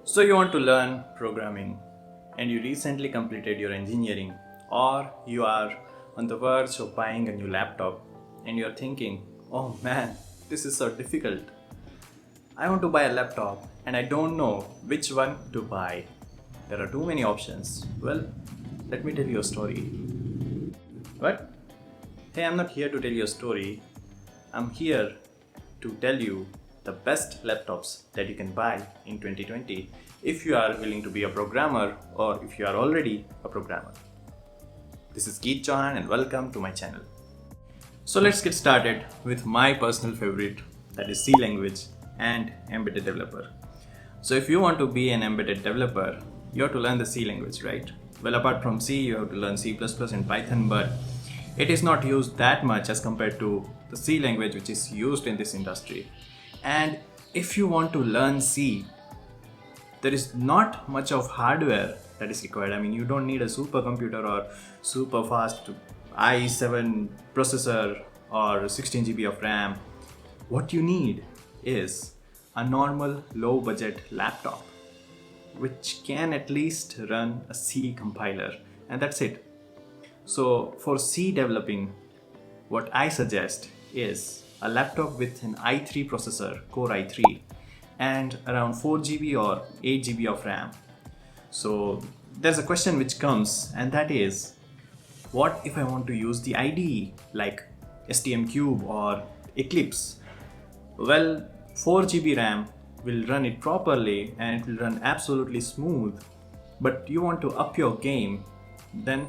So you want to learn programming and you recently completed your engineering, or you are on the verge of buying a new laptop and you're thinking, oh man, this is so difficult. I want to buy a laptop and I don't know which one to buy. There are too many options. Well, let me tell you a story. What? Hey, I'm not here to tell you a story. I'm here to tell you the best laptops that you can buy in 2020 if you are willing to be a programmer or if you are already a programmer. This is Geet Chauhan and welcome to my channel. So let's get started with my personal favorite, that is C language and embedded developer. So if you want to be an embedded developer, you have to learn the C language, right? Well, apart from C, you have to learn C++ and Python, but it is not used that much as compared to the C language which is used in this industry. And if you want to learn C, there is not much of hardware that is required. I mean, you don't need a supercomputer or super fast i7 processor or 16 GB of RAM. What you need is a normal low budget laptop which can at least run a C compiler, and that's it. So for C developing, what I suggest is a laptop with an i3 processor, Core i3, and around 4 GB or 8 GB of RAM. So there's a question which comes, and that is, what if I want to use the IDE like STM32 or Eclipse? Well, 4 GB RAM will run it properly and it will run absolutely smooth. But you want to up your game, then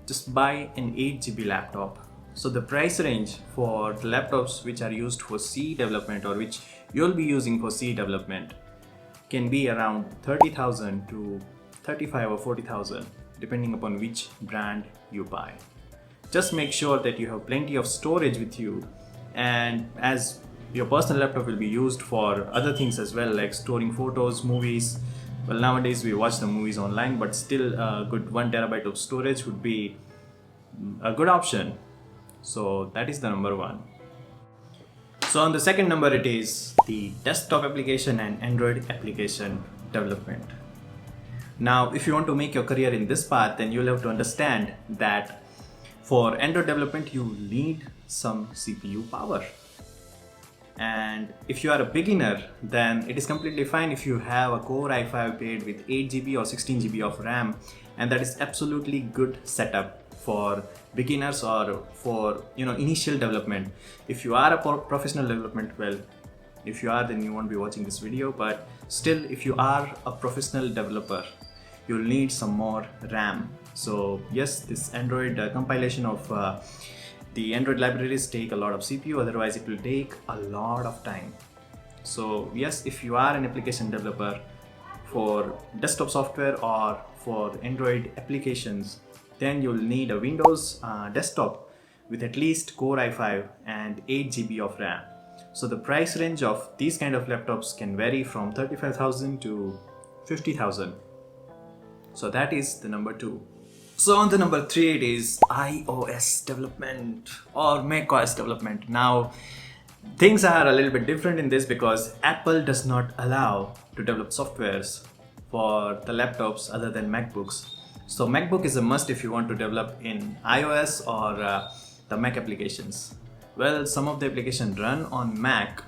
just buy an 8 GB laptop. So the price range for the laptops which are used for C development or which you'll be using for C development can be around 30,000 to 35 or 40,000 depending upon which brand you buy. Just make sure that you have plenty of storage with you, and as your personal laptop will be used for other things as well, like storing photos, movies. Well, nowadays we watch the movies online, but still a good 1 terabyte of storage would be a good option. So that is the number one. So on the second number, it is the desktop application and Android application development. Now, if you want to make your career in this path, then you'll have to understand that for Android development, you need some CPU power. And if you are a beginner, then it is completely fine if you have a Core i5 paired with 8 GB or 16 GB of RAM, and that is absolutely good setup for beginners or for initial development. If you are a professional development, well, if you are, then you won't be watching this video, but still, if you are a professional developer, you'll need some more RAM. So yes, this Android compilation of the Android libraries take a lot of CPU, otherwise it will take a lot of time. So yes, if you are an application developer for desktop software or for Android applications, then you'll need a Windows desktop with at least Core i5 and 8 GB of RAM. So the price range of these kind of laptops can vary from 35,000 to 50,000. So that is the number two. So on the number three, it is iOS development or macOS development. Now, things are a little bit different in this because Apple does not allow to develop softwares for the laptops other than MacBooks. So MacBook is a must if you want to develop in iOS or the Mac applications. Well, some of the applications run on Mac,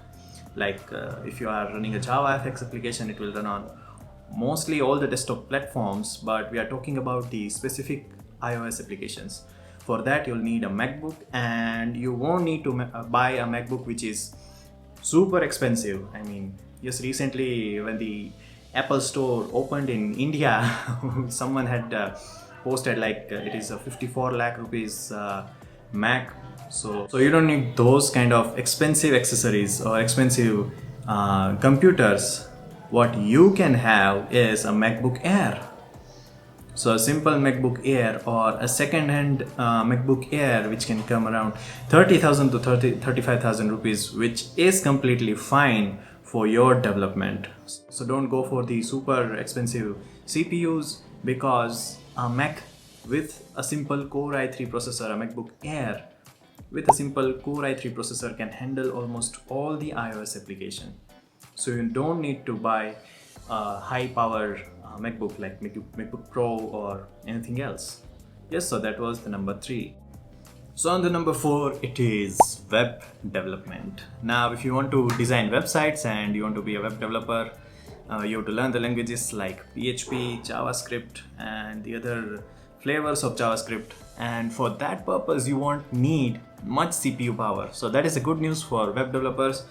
like if you are running a JavaFX application, it will run on mostly all the desktop platforms, but we are talking about the specific iOS applications. For that, you'll need a MacBook, and you won't need to buy a MacBook which is super expensive. I mean, just recently when the Apple store opened in India, someone had posted like it is a 54 lakh rupees Mac. So you don't need those kind of expensive accessories or expensive computers. What you can have is a MacBook Air. So a simple MacBook Air or a second-hand MacBook Air, which can come around 30,000 to 35,000 rupees, which is completely fine for your development. So don't go for the super expensive CPUs, because a Mac with a simple Core i3 processor, a MacBook Air with a simple Core i3 processor can handle almost all the iOS application. So you don't need to buy a high power MacBook like MacBook Pro or anything else. Yes, so that was the number 3. So on the number 4, it is web development. Now, if you want to design websites and you want to be a web developer, you have to learn the languages like PHP, JavaScript, and the other flavors of JavaScript. And for that purpose, you won't need much CPU power. So that is a good news for web developers.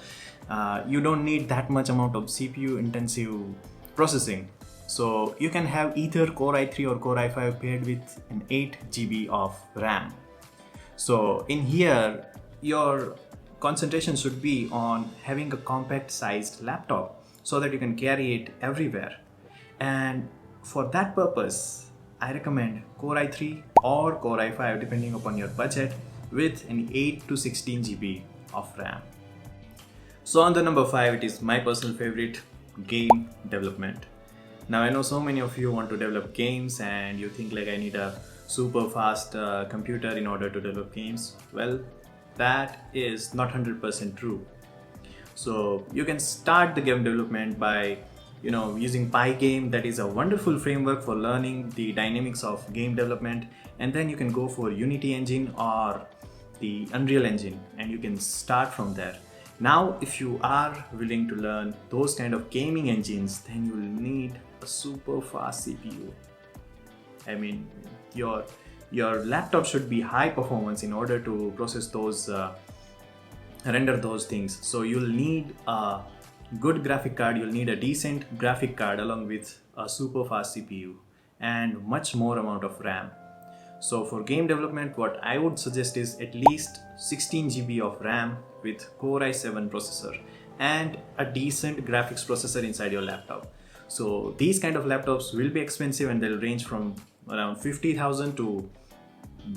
You don't need that much amount of CPU intensive processing. So you can have either Core i3 or Core i5 paired with an 8 GB of RAM. So in here, your concentration should be on having a compact sized laptop so that you can carry it everywhere. And for that purpose, I recommend Core i3 or Core i5 depending upon your budget with an 8 to 16 GB of RAM. So on the number 5, it is my personal favorite, game development. Now I know so many of you want to develop games and you think like I need a super fast computer in order to develop games. Well, that is not 100% true. So you can start the game development by using Pygame. That is a wonderful framework for learning the dynamics of game development, and then you can go for Unity Engine or the Unreal Engine and you can start from there. Now if you are willing to learn those kind of gaming engines, then you will need a super fast CPU. I mean, your laptop should be high performance in order to process those render those things. So you'll need a good graphic card, you'll need a decent graphic card along with a super fast CPU and much more amount of RAM. So for game development, what I would suggest is at least 16 GB of RAM with Core i7 processor and a decent graphics processor inside your laptop. So these kind of laptops will be expensive and they'll range from around 50,000 to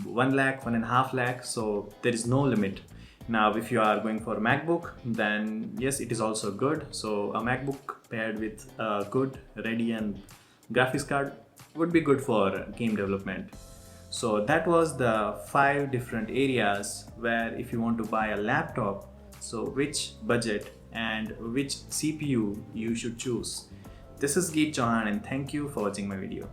1 lakh, 1.5 lakh. So there is no limit. Now, if you are going for MacBook, then yes, it is also good. So a MacBook paired with a good Radeon graphics card would be good for game development. So that was the 5 different areas where if you want to buy a laptop, so which budget and which CPU you should choose. This is Geet Chauhan and thank you for watching my video.